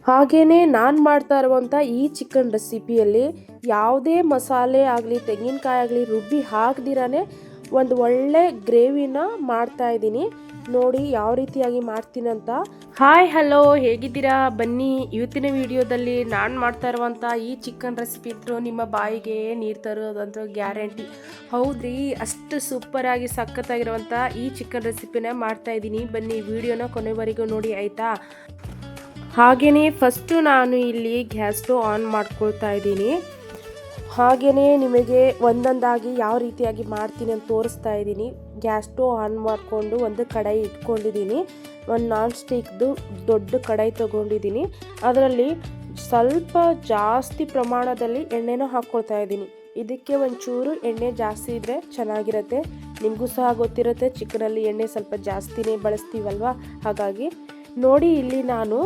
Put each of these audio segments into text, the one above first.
ಹಾಗೆಯೇ ನಾನು ಮಾಡ್ತಾ ಇರುವಂಥ ಈ ಚಿಕನ್ ರೆಸಿಪಿಯಲ್ಲಿ ಯಾವುದೇ ಮಸಾಲೆ ಆಗಲಿ ತೆಂಗಿನಕಾಯಿ ಆಗಲಿ ರುಬ್ಬಿ ಹಾಕ್ದಿರಾನೆ ಒಂದು ಒಳ್ಳೆ ಗ್ರೇವಿನ ಮಾಡ್ತಾ ಇದ್ದೀನಿ. ನೋಡಿ ಯಾವ ರೀತಿಯಾಗಿ ಮಾಡ್ತೀನಂತ. ಹಾಯ್ ಹಲೋ, ಹೇಗಿದ್ದೀರಾ? ಬನ್ನಿ, ಇವತ್ತಿನ ವಿಡಿಯೋದಲ್ಲಿ ನಾನು ಮಾಡ್ತಾ ಇರುವಂಥ ಈ ಚಿಕನ್ ರೆಸಿಪಿ ಇದ್ರು ನಿಮ್ಮ ಬಾಯಿಗೆ ನೀರು ತರೋದಂತ ಗ್ಯಾರಂಟಿ. ಹೌದ್ರಿ, ಅಷ್ಟು ಸೂಪರಾಗಿ ಸಖತ್ತಾಗಿರುವಂಥ ಈ ಚಿಕನ್ ರೆಸಿಪಿನ ಮಾಡ್ತಾ ಇದ್ದೀನಿ. ಬನ್ನಿ, ವಿಡಿಯೋನ ಕೊನೆವರೆಗೂ ನೋಡಿ ಆಯಿತಾ. ಹಾಗೆಯೇ ಫಸ್ಟು ನಾನು ಇಲ್ಲಿ ಗ್ಯಾಸ್ ಸ್ಟವ್ ಆನ್ ಮಾಡ್ಕೊಳ್ತಾ ಇದ್ದೀನಿ. ಹಾಗೆಯೇ ನಿಮಗೆ ಒಂದೊಂದಾಗಿ ಯಾವ ರೀತಿಯಾಗಿ ಮಾಡ್ತೀನಿ ಅಂತ ತೋರಿಸ್ತಾ ಇದ್ದೀನಿ. ಗ್ಯಾಸ್ ಸ್ಟವ್ ಆನ್ ಮಾಡಿಕೊಂಡು ಒಂದು ಕಡಾಯಿ ಇಟ್ಕೊಂಡಿದ್ದೀನಿ. ಒಂದು ನಾನ್ ಸ್ಟಿಕ್ದು ದೊಡ್ಡ ಕಡಾಯಿ ತೊಗೊಂಡಿದ್ದೀನಿ. ಅದರಲ್ಲಿ ಸ್ವಲ್ಪ ಜಾಸ್ತಿ ಪ್ರಮಾಣದಲ್ಲಿ ಎಣ್ಣೆನೂ ಹಾಕ್ಕೊಳ್ತಾ ಇದ್ದೀನಿ. ಇದಕ್ಕೆ ಒಂಚೂರು ಎಣ್ಣೆ ಜಾಸ್ತಿ ಇದ್ದರೆ ಚೆನ್ನಾಗಿರುತ್ತೆ. ನಿಮಗೂ ಸಹ ಗೊತ್ತಿರುತ್ತೆ, ಚಿಕನಲ್ಲಿ ಎಣ್ಣೆ ಸ್ವಲ್ಪ ಜಾಸ್ತಿನೇ ಬಳಸ್ತೀವಲ್ವ. ಹಾಗಾಗಿ ನೋಡಿ, ಇಲ್ಲಿ ನಾನು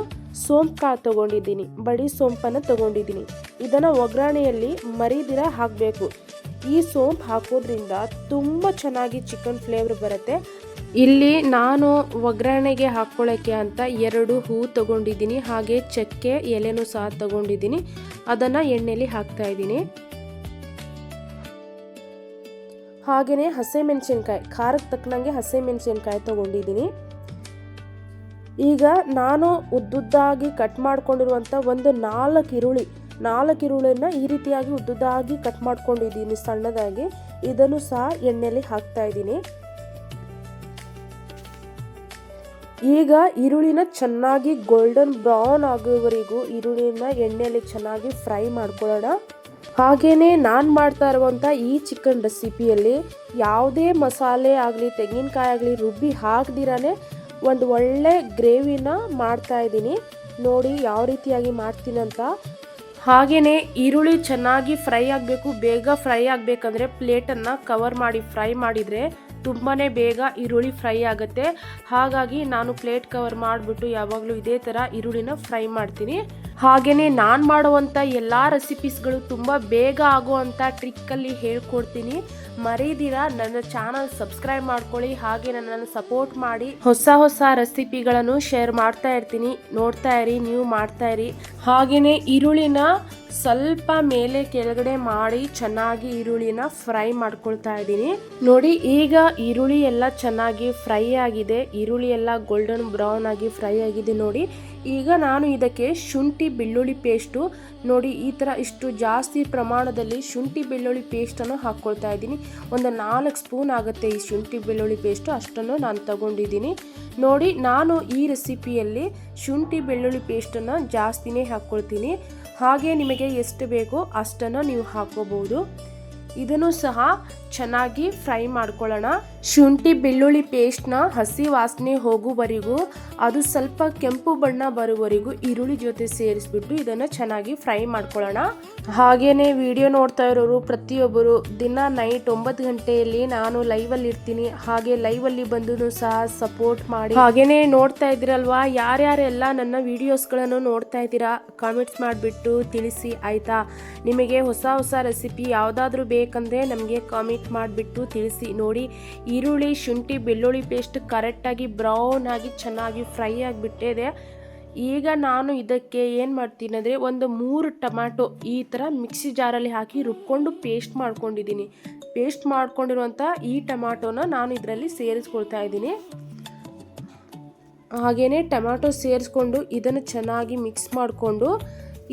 ಸೋಂಪು ತೊಗೊಂಡಿದ್ದೀನಿ, ಬಡಿ ಸೋಂಪನ್ನು ತೊಗೊಂಡಿದ್ದೀನಿ. ಇದನ್ನು ಒಗ್ಗರಣೆಯಲ್ಲಿ ಮರಿದಿರ ಹಾಕಬೇಕು. ಈ ಸೋಂಪು ಹಾಕೋದ್ರಿಂದ ತುಂಬ ಚೆನ್ನಾಗಿ ಚಿಕನ್ ಫ್ಲೇವರ್ ಬರುತ್ತೆ. ಇಲ್ಲಿ ನಾನು ಒಗ್ಗರಣೆಗೆ ಹಾಕ್ಕೊಳ್ಳೋಕ್ಕೆ ಅಂತ 2 ಹೂವು ತೊಗೊಂಡಿದ್ದೀನಿ. ಹಾಗೆ ಚಕ್ಕೆ ಎಲೆನೂ ಸಹ ತೊಗೊಂಡಿದ್ದೀನಿ. ಅದನ್ನು ಎಣ್ಣೆಯಲ್ಲಿ ಹಾಕ್ತಾ ಇದ್ದೀನಿ. ಹಾಗೆಯೇ ಹಸಿಮೆಣಸಿನ್ಕಾಯಿ, ಖಾರಕ್ಕೆ ತಕ್ಕನಂಗೆ ಹಸಿಮೆಣಸಿನ್ಕಾಯಿ ತೊಗೊಂಡಿದ್ದೀನಿ. ಈಗ ನಾನು ಉದ್ದುದ್ದಾಗಿ ಕಟ್ ಮಾಡ್ಕೊಂಡಿರುವಂಥ ಒಂದು 4 ಈರುಳ್ಳಿನ ಈ ರೀತಿಯಾಗಿ ಉದ್ದುದ್ದಾಗಿ ಕಟ್ ಮಾಡ್ಕೊಂಡಿದ್ದೀನಿ ಸಣ್ಣದಾಗಿ. ಇದನ್ನು ಸಹ ಎಣ್ಣೆಯಲ್ಲಿ ಹಾಕ್ತಾ ಇದ್ದೀನಿ. ಈಗ ಈರುಳ್ಳಿನ ಚೆನ್ನಾಗಿ ಗೋಲ್ಡನ್ ಬ್ರೌನ್ ಆಗೋವರೆಗೂ ಈರುಳ್ಳಿನ ಎಣ್ಣೆಯಲ್ಲಿ ಚೆನ್ನಾಗಿ ಫ್ರೈ ಮಾಡ್ಕೊಳ್ಳೋಣ. ಹಾಗೆಯೇ ನಾನು ಮಾಡ್ತಾ ಇರುವಂಥ ಈ ಚಿಕನ್ ರೆಸಿಪಿಯಲ್ಲಿ ಯಾವುದೇ ಮಸಾಲೆ ಆಗಲಿ ತೆಂಗಿನಕಾಯಿ ಆಗಲಿ ರುಬ್ಬಿ ಹಾಕ್ದಿರಾನೆ ಒಂದು ಒಳ್ಳೆ ಗ್ರೇವಿನ ಮಾಡ್ತಾ ಇದ್ದೀನಿ. ನೋಡಿ ಯಾವ ರೀತಿಯಾಗಿ ಮಾಡ್ತೀನಂತ. ಹಾಗೆಯೇ ಈರುಳ್ಳಿ ಚೆನ್ನಾಗಿ ಫ್ರೈ ಆಗಬೇಕು. ಬೇಗ ಫ್ರೈ ಆಗಬೇಕಂದ್ರೆ ಪ್ಲೇಟನ್ನು ಕವರ್ ಮಾಡಿ ಫ್ರೈ ಮಾಡಿದರೆ ತುಂಬಾ ಬೇಗ ಈರುಳ್ಳಿ ಫ್ರೈ ಆಗುತ್ತೆ. ಹಾಗಾಗಿ ನಾನು ಪ್ಲೇಟ್ ಕವರ್ ಮಾಡಿಬಿಟ್ಟು ಯಾವಾಗಲೂ ಇದೇ ಥರ ಈರುಳ್ಳಿನ ಫ್ರೈ ಮಾಡ್ತೀನಿ. ಹಾಗೆಯೇ ನಾನು ಮಾಡುವಂಥ ಎಲ್ಲ ರೆಸಿಪೀಸ್ಗಳು ತುಂಬ ಬೇಗ ಆಗುವಂಥ ಟ್ರಿಕ್ಕಲ್ಲಿ ಹೇಳ್ಕೊಡ್ತೀನಿ. ಮರೀದಿರ ನನ್ನ ಚಾನಲ್ ಸಬ್ಸ್ಕ್ರೈಬ್ ಮಾಡ್ಕೊಳ್ಳಿ. ಹಾಗೆ ನನ್ನನ್ನು ಸಪೋರ್ಟ್ ಮಾಡಿ. ಹೊಸ ರೆಸಿಪಿಗಳನ್ನು ಶೇರ್ ಮಾಡ್ತಾ ಇರ್ತೀನಿ, ನೋಡ್ತಾ ಇರಿ, ನೀವು ಮಾಡ್ತಾ ಇರಿ. ಹಾಗೆಯೇ ಈರುಳ್ಳಿನ ಸ್ವಲ್ಪ ಮೇಲೆ ಕೆಳಗಡೆ ಮಾಡಿ ಚೆನ್ನಾಗಿ ಈರುಳ್ಳಿನ ಫ್ರೈ ಮಾಡ್ಕೊಳ್ತಾ ಇದ್ದೀನಿ. ನೋಡಿ, ಈಗ ಈರುಳ್ಳಿ ಎಲ್ಲ ಚೆನ್ನಾಗಿ ಫ್ರೈ ಆಗಿದೆ. ಈರುಳ್ಳಿ ಎಲ್ಲ ಗೋಲ್ಡನ್ ಬ್ರೌನ್ ಆಗಿ ಫ್ರೈ ಆಗಿದೆ. ನೋಡಿ, ಈಗ ನಾನು ಇದಕ್ಕೆ ಶುಂಠಿ ಬೆಳ್ಳುಳ್ಳಿ ಪೇಸ್ಟು, ನೋಡಿ ಈ ಥರ ಇಷ್ಟು ಜಾಸ್ತಿ ಪ್ರಮಾಣದಲ್ಲಿ ಶುಂಠಿ ಬೆಳ್ಳುಳ್ಳಿ ಪೇಸ್ಟನ್ನು ಹಾಕ್ಕೊಳ್ತಾ ಇದ್ದೀನಿ. ಒಂದು 4 ಸ್ಪೂನ್ ಆಗುತ್ತೆ ಈ ಶುಂಠಿ ಬೆಳ್ಳುಳ್ಳಿ ಪೇಸ್ಟು, ಅಷ್ಟನ್ನು ನಾನು ತಗೊಂಡಿದ್ದೀನಿ. ನೋಡಿ, ನಾನು ಈ ರೆಸಿಪಿಯಲ್ಲಿ ಶುಂಠಿ ಬೆಳ್ಳುಳ್ಳಿ ಪೇಸ್ಟನ್ನು ಜಾಸ್ತಿನೇ ಹಾಕ್ಕೊಳ್ತೀನಿ. ಹಾಗೆ ನಿಮಗೆ ಎಷ್ಟು ಬೇಕೋ ಅಷ್ಟನ್ನು ನೀವು ಹಾಕೋಬಹುದು. ಇದನ್ನು ಸಹ ಚೆನ್ನಾಗಿ ಫ್ರೈ ಮಾಡ್ಕೊಳ್ಳೋಣ. ಶುಂಠಿ ಬೆಳ್ಳುಳ್ಳಿ ಪೇಸ್ಟ್ನ ಹಸಿ ವಾಸನೆ ಹೋಗುವವರೆಗೂ, ಅದು ಸ್ವಲ್ಪ ಕೆಂಪು ಬಣ್ಣ ಬರುವವರೆಗೂ ಈರುಳ್ಳಿ ಜೊತೆ ಸೇರಿಸ್ಬಿಟ್ಟು ಇದನ್ನು ಚೆನ್ನಾಗಿ ಫ್ರೈ ಮಾಡ್ಕೊಳ್ಳೋಣ. ಹಾಗೆಯೇ ವಿಡಿಯೋ ನೋಡ್ತಾ ಇರೋರು ಪ್ರತಿಯೊಬ್ಬರು ದಿನ ನೈಟ್ 9 ಗಂಟೆಯಲ್ಲಿ ನಾನು ಲೈವಲ್ಲಿ ಇರ್ತೀನಿ. ಹಾಗೆ ಲೈವಲ್ಲಿ ಬಂದು ಸಹ ಸಪೋರ್ಟ್ ಮಾಡಿ. ಹಾಗೆಯೇ ನೋಡ್ತಾ ಇದ್ದೀರಲ್ವಾ, ಯಾರ್ಯಾರೆಲ್ಲ ನನ್ನ ವಿಡಿಯೋಸ್ಗಳನ್ನು ನೋಡ್ತಾ ಇದ್ದೀರಾ ಕಾಮೆಂಟ್ಸ್ ಮಾಡಿಬಿಟ್ಟು ತಿಳಿಸಿ ಆಯಿತಾ. ನಿಮಗೆ ಹೊಸ ರೆಸಿಪಿ ಯಾವುದಾದ್ರೂ ಬೇಕಂದರೆ ನಮಗೆ ಕಾಮೆಂಟ್ ಮಾಡಿಬಿಟ್ಟು ತಿಳಿಸಿ. ನೋಡಿ, ಈರುಳ್ಳಿ ಶುಂಠಿ ಬೆಳ್ಳುಳ್ಳಿ ಪೇಸ್ಟ್ ಕರೆಕ್ಟಾಗಿ ಬ್ರೌನ್ ಆಗಿ ಚೆನ್ನಾಗಿ ಫ್ರೈ ಆಗಿಬಿಟ್ಟಿದೆ. ಈಗ ನಾನು ಇದಕ್ಕೆ ಏನು ಮಾಡ್ತೀನಿ ಅಂದರೆ ಒಂದು 3 ಟೊಮ್ಯಾಟೊ ಈ ಥರ ಮಿಕ್ಸಿ ಜಾರಲ್ಲಿ ಹಾಕಿ ರುಬ್ಕೊಂಡು ಪೇಸ್ಟ್ ಮಾಡ್ಕೊಂಡಿದ್ದೀನಿ. ಪೇಸ್ಟ್ ಮಾಡ್ಕೊಂಡಿರುವಂಥ ಈ ಟೊಮ್ಯಾಟೊನ ನಾನು ಇದರಲ್ಲಿ ಸೇರಿಸ್ಕೊಳ್ತಾ ಇದ್ದೀನಿ. ಹಾಗೆಯೇ ಟೊಮ್ಯಾಟೊ ಸೇರಿಸ್ಕೊಂಡು ಇದನ್ನು ಚೆನ್ನಾಗಿ ಮಿಕ್ಸ್ ಮಾಡಿಕೊಂಡು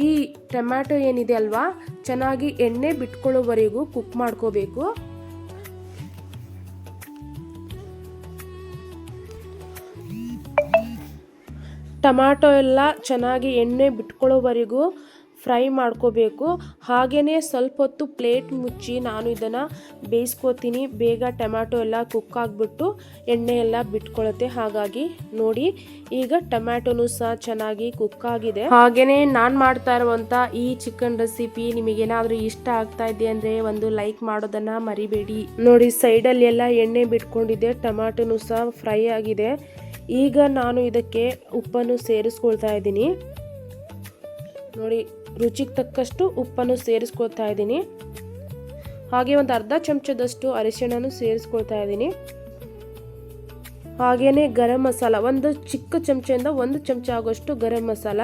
ಈ ಟೊಮ್ಯಾಟೊ ಏನಿದೆ ಅಲ್ವಾ, ಚೆನ್ನಾಗಿ ಎಣ್ಣೆ ಬಿಟ್ಕೊಳ್ಳೋವರೆಗೂ ಕುಕ್ ಮಾಡ್ಕೋಬೇಕು. ಟೊಮ್ಯಾಟೊ ಎಲ್ಲ ಚೆನ್ನಾಗಿ ಎಣ್ಣೆ ಬಿಟ್ಕೊಳ್ಳೋವರೆಗೂ ಫ್ರೈ ಮಾಡ್ಕೋಬೇಕು. ಹಾಗೆಯೇ ಸ್ವಲ್ಪ ಹೊತ್ತು ಪ್ಲೇಟ್ ಮುಚ್ಚಿ ನಾನು ಇದನ್ನು ಬೇಯಿಸ್ಕೋತೀನಿ. ಬೇಗ ಟೊಮ್ಯಾಟೊ ಎಲ್ಲ ಕುಕ್ ಆಗಿಬಿಟ್ಟು ಎಣ್ಣೆ ಎಲ್ಲ ಬಿಟ್ಕೊಳ್ಳುತ್ತೆ. ಹಾಗಾಗಿ ನೋಡಿ, ಈಗ ಟೊಮ್ಯಾಟೊನೂ ಸಹ ಚೆನ್ನಾಗಿ ಕುಕ್ ಆಗಿದೆ. ಹಾಗೆಯೇ ನಾನು ಮಾಡ್ತಾ ಇರುವಂಥ ಈ ಚಿಕನ್ ರೆಸಿಪಿ ನಿಮಗೇನಾದರೂ ಇಷ್ಟ ಆಗ್ತಾ ಇದೆ ಅಂದರೆ ಒಂದು ಲೈಕ್ ಮಾಡೋದನ್ನು ಮರಿಬೇಡಿ. ನೋಡಿ, ಸೈಡಲ್ಲಿ ಎಲ್ಲ ಎಣ್ಣೆ ಬಿಟ್ಕೊಂಡಿದೆ, ಟೊಮ್ಯಾಟೊನೂ ಸಹ ಫ್ರೈ ಆಗಿದೆ. ಈಗ ನಾನು ಇದಕ್ಕೆ ಉಪ್ಪನ್ನು ಸೇರಿಸ್ಕೊಳ್ತಾ ಇದ್ದೀನಿ. ನೋಡಿ, ರುಚಿಗೆ ತಕ್ಕಷ್ಟು ಉಪ್ಪನ್ನು ಸೇರಿಸ್ಕೊಳ್ತಾ ಇದ್ದೀನಿ. ಹಾಗೆ ಒಂದು ಅರ್ಧ ಚಮಚದಷ್ಟು ಅರಿಶಿಣನೂ ಸೇರಿಸ್ಕೊಳ್ತಾ ಇದ್ದೀನಿ. ಹಾಗೆಯೇ ಗರಂ ಮಸಾಲ ಒಂದು ಚಿಕ್ಕ ಚಮಚದಿಂದ 1 ಚಮಚ ಆಗೋಷ್ಟು ಗರಂ ಮಸಾಲ,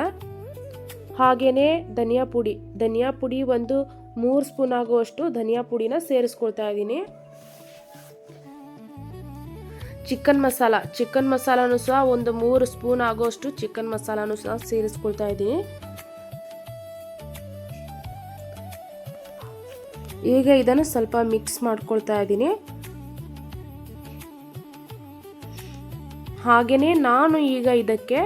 ಹಾಗೆಯೇ ಧನಿಯಾ ಪುಡಿ ಒಂದು 3 ಸ್ಪೂನ್ ಆಗುವಷ್ಟು ಧನಿಯಾ ಪುಡಿನ ಸೇರಿಸ್ಕೊಳ್ತಾ ಇದ್ದೀನಿ. ಚಿಕನ್ ಮಸಾಲಾನು ಸಹ ಒಂದು 3 ಸ್ಪೂನ್ ಆಗುವಷ್ಟು ಚಿಕನ್ ಮಸಾಲಾನು ಸಹ ಸೇರಿಸ್ಕೊಳ್ತಾ ಇದ್ದೀನಿ. ಈಗ ಇದನ್ನು ಸ್ವಲ್ಪ ಮಿಕ್ಸ್ ಮಾಡ್ಕೊಳ್ತಾ ಇದ್ದೀನಿ. ಹಾಗೆಯೇ ನಾನು ಈಗ ಇದಕ್ಕೆ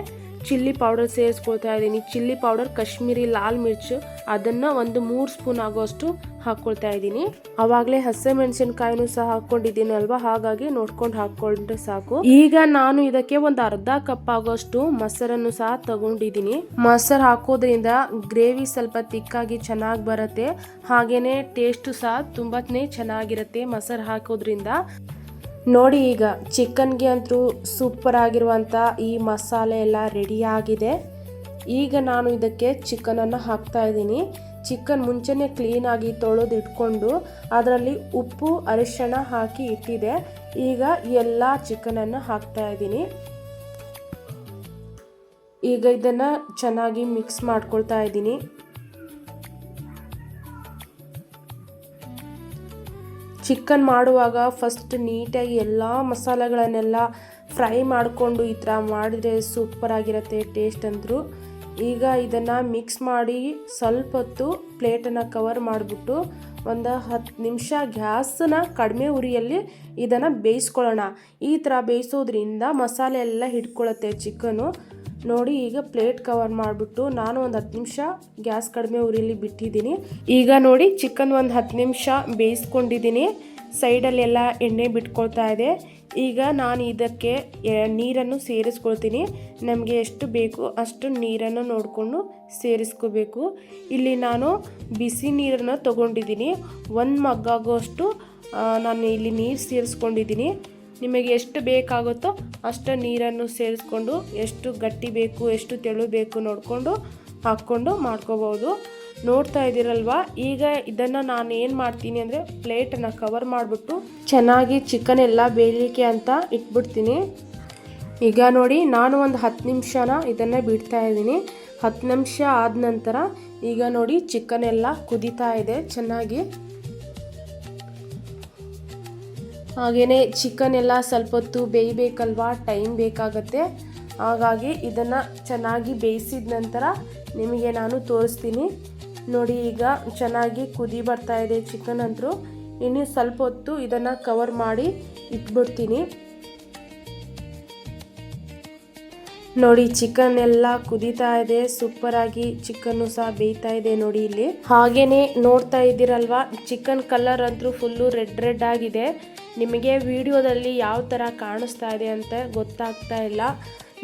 ಚಿಲ್ಲಿ ಪೌಡರ್ ಸೇರಿಸ್ಕೊಳ್ತಾ ಇದ್ದೀನಿ. ಚಿಲ್ಲಿ ಪೌಡರ್ ಕಾಶ್ಮೀರಿ ಲಾಲ್ ಮಿರ್ಚು ಅದನ್ನು ಒಂದು 3 ಸ್ಪೂನ್ ಆಗುವಷ್ಟು ಹಾಕ್ಕೊಳ್ತಾ ಇದ್ದೀನಿ. ಆವಾಗಲೇ ಹಸಿಮೆಣಸಿನಕಾಯಿನೂ ಸಹ ಹಾಕ್ಕೊಂಡಿದ್ದೀನಿ ಅಲ್ವಾ, ಹಾಗಾಗಿ ನೋಡ್ಕೊಂಡು ಹಾಕ್ಕೊಂಡ್ರೆ ಸಾಕು. ಈಗ ನಾನು ಇದಕ್ಕೆ ಒಂದು ಅರ್ಧ ಕಪ್ ಆಗುವಷ್ಟು ಮೊಸರನ್ನು ಸಹ ತಗೊಂಡಿದ್ದೀನಿ. ಮೊಸರು ಹಾಕೋದ್ರಿಂದ ಗ್ರೇವಿ ಸ್ವಲ್ಪ ತಿಕ್ಕಾಗಿ ಚೆನ್ನಾಗಿ ಬರುತ್ತೆ. ಹಾಗೇನೆ ಟೇಸ್ಟು ಸಹ ತುಂಬಾನೇ ಚೆನ್ನಾಗಿರುತ್ತೆ ಮೊಸರು ಹಾಕೋದ್ರಿಂದ. ನೋಡಿ, ಈಗ ಚಿಕನ್ಗೆ ಅಂತೂ ಸೂಪರ್ ಆಗಿರುವಂಥ ಈ ಮಸಾಲೆ ಎಲ್ಲ ರೆಡಿ ಆಗಿದೆ. ಈಗ ನಾನು ಇದಕ್ಕೆ ಚಿಕನನ್ನು ಹಾಕ್ತಾ ಇದ್ದೀನಿ. ಚಿಕನ್ ಮುಂಚೆನೇ ಕ್ಲೀನಾಗಿ ತೊಳೆದಿಟ್ಕೊಂಡು ಅದರಲ್ಲಿ ಉಪ್ಪು ಅರಿಶಿಣ ಹಾಕಿ ಇಟ್ಟಿದೆ. ಈಗ ಎಲ್ಲ ಚಿಕನನ್ನು ಹಾಕ್ತಾ ಇದ್ದೀನಿ. ಈಗ ಇದನ್ನು ಚೆನ್ನಾಗಿ ಮಿಕ್ಸ್ ಮಾಡ್ಕೊಳ್ತಾ ಇದ್ದೀನಿ. ಚಿಕನ್ ಮಾಡುವಾಗ ಫಸ್ಟ್ ನೀಟಾಗಿ ಎಲ್ಲ ಮಸಾಲೆಗಳನ್ನೆಲ್ಲ ಫ್ರೈ ಮಾಡಿಕೊಂಡು ಈ ಥರ ಮಾಡಿದರೆ ಸೂಪರ್ ಆಗಿರುತ್ತೆ ಟೇಸ್ಟ್ ಅಂದರು. ಈಗ ಇದನ್ನು ಮಿಕ್ಸ್ ಮಾಡಿ ಸ್ವಲ್ಪ ಹೊತ್ತು ಪ್ಲೇಟನ್ನು ಕವರ್ ಮಾಡಿಬಿಟ್ಟು ಒಂದು 10 ನಿಮಿಷ ಗ್ಯಾಸನ್ನ ಕಡಿಮೆ ಉರಿಯಲ್ಲಿ ಇದನ್ನು ಬೇಯಿಸ್ಕೊಳ್ಳೋಣ. ಈ ಥರ ಬೇಯಿಸೋದ್ರಿಂದ ಮಸಾಲೆ ಎಲ್ಲ ಹಿಡ್ಕೊಳ್ಳುತ್ತೆ ಚಿಕನು. ನೋಡಿ, ಈಗ ಪ್ಲೇಟ್ ಕವರ್ ಮಾಡಿಬಿಟ್ಟು ನಾನು ಒಂದು 10 ನಿಮಿಷ ಗ್ಯಾಸ್ ಕಡಿಮೆ ಉರಿಯಲ್ಲಿ ಬಿಟ್ಟಿದ್ದೀನಿ. ಈಗ ನೋಡಿ, ಚಿಕನ್ ಒಂದು 10 ನಿಮಿಷ ಬೇಯಿಸ್ಕೊಂಡಿದ್ದೀನಿ. ಸೈಡಲ್ಲೆಲ್ಲ ಎಣ್ಣೆ ಬಿಟ್ಕೊಳ್ತಾ ಇದೆ. ಈಗ ನಾನು ಇದಕ್ಕೆ ನೀರನ್ನು ಸೇರಿಸ್ಕೊಳ್ತೀನಿ. ನಮಗೆ ಎಷ್ಟು ಬೇಕು ಅಷ್ಟು ನೀರನ್ನು ನೋಡಿಕೊಂಡು ಸೇರಿಸ್ಕೋಬೇಕು. ಇಲ್ಲಿ ನಾನು ಬಿಸಿ ನೀರನ್ನು ತೊಗೊಂಡಿದ್ದೀನಿ. 1 ಮಗ್ ಆಗೋಷ್ಟು ನಾನು ಇಲ್ಲಿ ನೀರು ಸೇರಿಸ್ಕೊಂಡಿದ್ದೀನಿ. ನಿಮಗೆ ಎಷ್ಟು ಬೇಕಾಗುತ್ತೋ ಅಷ್ಟು ನೀರನ್ನು ಸೇರಿಸ್ಕೊಂಡು ಎಷ್ಟು ಗಟ್ಟಿ ಬೇಕು ಎಷ್ಟು ತೆಳು ಬೇಕು ನೋಡಿಕೊಂಡು ಹಾಕ್ಕೊಂಡು ಮಾಡ್ಕೋಬೋದು. ನೋಡ್ತಾ ಇದ್ದೀರಲ್ವಾ, ಈಗ ಇದನ್ನು ನಾನು ಏನು ಮಾಡ್ತೀನಿ ಅಂದರೆ ಪ್ಲೇಟನ್ನು ಕವರ್ ಮಾಡಿಬಿಟ್ಟು ಚೆನ್ನಾಗಿ ಚಿಕನ್ ಎಲ್ಲ ಬೇಯಲಿಕ್ಕೆ ಅಂತ ಇಟ್ಬಿಡ್ತೀನಿ. ಈಗ ನೋಡಿ, ನಾನು ಒಂದು 10 ನಿಮಿಷನ ಇದನ್ನು ಬಿಡ್ತಾ ಇದ್ದೀನಿ. 10 ನಿಮಿಷ ಆದ ನಂತರ ಈಗ ನೋಡಿ ಚಿಕನ್ ಎಲ್ಲ ಕುದೀತಾ ಇದೆ ಚೆನ್ನಾಗಿ. ಹಾಗೆಯೇ ಚಿಕನ್ ಎಲ್ಲ ಸ್ವಲ್ಪ ಹೊತ್ತು ಬೇಯಬೇಕಲ್ವಾ, ಟೈಮ್ ಬೇಕಾಗತ್ತೆ. ಹಾಗಾಗಿ ಇದನ್ನು ಚೆನ್ನಾಗಿ ಬೇಯಿಸಿದ ನಂತರ ನಿಮಗೆ ನಾನು ತೋರಿಸ್ತೀನಿ. ನೋಡಿ, ಈಗ ಚೆನ್ನಾಗಿ ಕುದಿ ಬರ್ತಾ ಇದೆ ಚಿಕನ್ ಅಂತೂ. ಇನ್ನು ಸ್ವಲ್ಪ ಹೊತ್ತು ಇದನ್ನು ಕವರ್ ಮಾಡಿ ಇಟ್ಬಿಡ್ತೀನಿ. ನೋಡಿ, ಚಿಕನ್ ಎಲ್ಲ ಕುದೀತಾ ಇದೆ ಸೂಪರಾಗಿ. ಚಿಕನ್ನು ಸಹ ಬೇಯ್ತಾ ಇದೆ ನೋಡಿ ಇಲ್ಲಿ. ಹಾಗೇನೆ ನೋಡ್ತಾ ಇದ್ದೀರಲ್ವಾ, ಚಿಕನ್ ಕಲರ್ ಅಂತೂ ಫುಲ್ಲು ರೆಡ್ ಆಗಿದೆ. ನಿಮಗೆ ವಿಡಿಯೋದಲ್ಲಿ ಯಾವ ಥರ ಕಾಣಿಸ್ತಾ ಇದೆ ಅಂತ ಗೊತ್ತಾಗ್ತಾ ಇಲ್ಲ.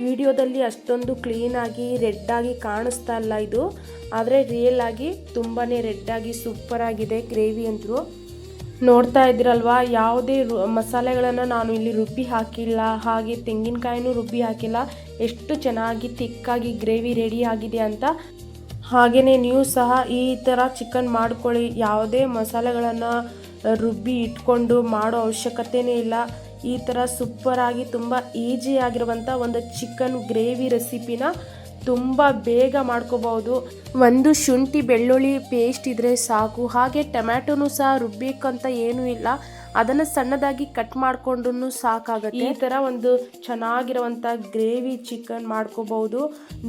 ವಿಡಿಯೋದಲ್ಲಿ ಅಷ್ಟೊಂದು ಕ್ಲೀನಾಗಿ ರೆಡ್ಡಾಗಿ ಕಾಣಿಸ್ತಾ ಇಲ್ಲ ಇದು, ಆದರೆ ರಿಯಲ್ ಆಗಿ ತುಂಬಾ ರೆಡ್ಡಾಗಿ ಸೂಪರಾಗಿದೆ ಗ್ರೇವಿ ಅಂತೂ. ನೋಡ್ತಾ ಇದ್ದೀರಲ್ವಾ, ಯಾವುದೇ ಮಸಾಲೆಗಳನ್ನು ನಾನು ಇಲ್ಲಿ ರುಬ್ಬಿ ಹಾಕಿಲ್ಲ, ಹಾಗೆ ತೆಂಗಿನಕಾಯಿನೂ ರುಬ್ಬಿ ಹಾಕಿಲ್ಲ. ಎಷ್ಟು ಚೆನ್ನಾಗಿ ತಿಕ್ಕಾಗಿ ಗ್ರೇವಿ ರೆಡಿ ಆಗಿದೆ ಅಂತ. ಹಾಗೆಯೇ ನೀವು ಸಹ ಈ ಥರ ಚಿಕನ್ ಮಾಡ್ಕೊಳ್ಳಿ. ಯಾವುದೇ ಮಸಾಲೆಗಳನ್ನು ರುಬ್ಬಿ ಇಟ್ಕೊಂಡು ಮಾಡೋ ಅವಶ್ಯಕತೆಯೇ ಇಲ್ಲ. ಈ ಥರ ಸೂಪರಾಗಿ ತುಂಬ ಈಸಿಯಾಗಿರುವಂಥ ಒಂದು ಚಿಕನ್ ಗ್ರೇವಿ ರೆಸಿಪಿನ ತುಂಬ ಬೇಗ ಮಾಡ್ಕೋಬಹುದು. ಒಂದು ಶುಂಠಿ ಬೆಳ್ಳುಳ್ಳಿ ಪೇಸ್ಟ್ ಇದ್ದರೆ ಸಾಕು. ಹಾಗೆ ಟೊಮ್ಯಾಟೊನೂ ಸಹ ರುಬ್ಬೇಕಂತ ಏನೂ ಇಲ್ಲ, ಅದನ್ನು ಸಣ್ಣದಾಗಿ ಕಟ್ ಮಾಡಿಕೊಂಡ್ರೂ ಸಾಕಾಗುತ್ತೆ. ಈ ಥರ ಒಂದು ಚೆನ್ನಾಗಿರುವಂಥ ಗ್ರೇವಿ ಚಿಕನ್ ಮಾಡ್ಕೋಬಹುದು.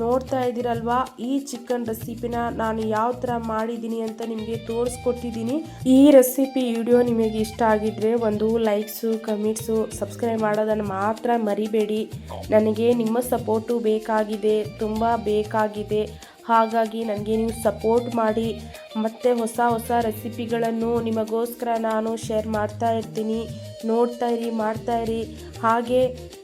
ನೋಡ್ತಾ ಇದ್ದೀರಲ್ವಾ, ಈ ಚಿಕನ್ ರೆಸಿಪಿನ ನಾನು ಯಾವ ಥರ ಮಾಡಿದ್ದೀನಿ ಅಂತ ನಿಮಗೆ ತೋರಿಸ್ಕೊಟ್ಟಿದ್ದೀನಿ. ಈ ರೆಸಿಪಿ ವಿಡಿಯೋ ನಿಮಗೆ ಇಷ್ಟ ಆಗಿದ್ರೆ ಒಂದು ಲೈಕ್ಸು, ಕಮೆಂಟ್ಸು, ಸಬ್ಸ್ಕ್ರೈಬ್ ಮಾಡೋದನ್ನು ಮಾತ್ರ ಮರಿಬೇಡಿ. ನನಗೆ ನಿಮ್ಮ ಸಪೋರ್ಟು ಬೇಕಾಗಿದೆ, ತುಂಬ ಬೇಕಾಗಿದೆ. ಹಾಗಾಗಿ ನನಗೆ ನೀವು ಸಪೋರ್ಟ್ ಮಾಡಿ. ಮತ್ತು ಹೊಸ ರೆಸಿಪಿಗಳನ್ನು ನಿಮಗೋಸ್ಕರ ನಾನು ಶೇರ್ ಮಾಡ್ತಾ ಇರ್ತೀನಿ. ನೋಡ್ತಾ ಇರಿ, ಮಾಡ್ತಾ ಇರಿ. ಹಾಗೆ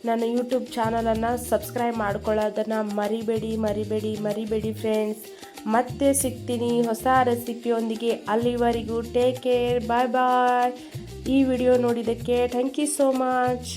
ನನ್ನ ಯೂಟ್ಯೂಬ್ ಚಾನಲನ್ನು ಸಬ್ಸ್ಕ್ರೈಬ್ ಮಾಡ್ಕೊಳ್ಳೋದನ್ನು ಮರಿಬೇಡಿ ಫ್ರೆಂಡ್ಸ್. ಮತ್ತೆ ಸಿಗ್ತೀನಿ ಹೊಸ ರೆಸಿಪಿಯೊಂದಿಗೆ. ಅಲ್ಲಿವರೆಗೂ ಟೇಕ್ ಕೇರ್, ಬಾಯ್. ಈ ವಿಡಿಯೋ ನೋಡಿದ್ದಕ್ಕೆ ಥ್ಯಾಂಕ್ ಯು ಸೋ ಮಚ್.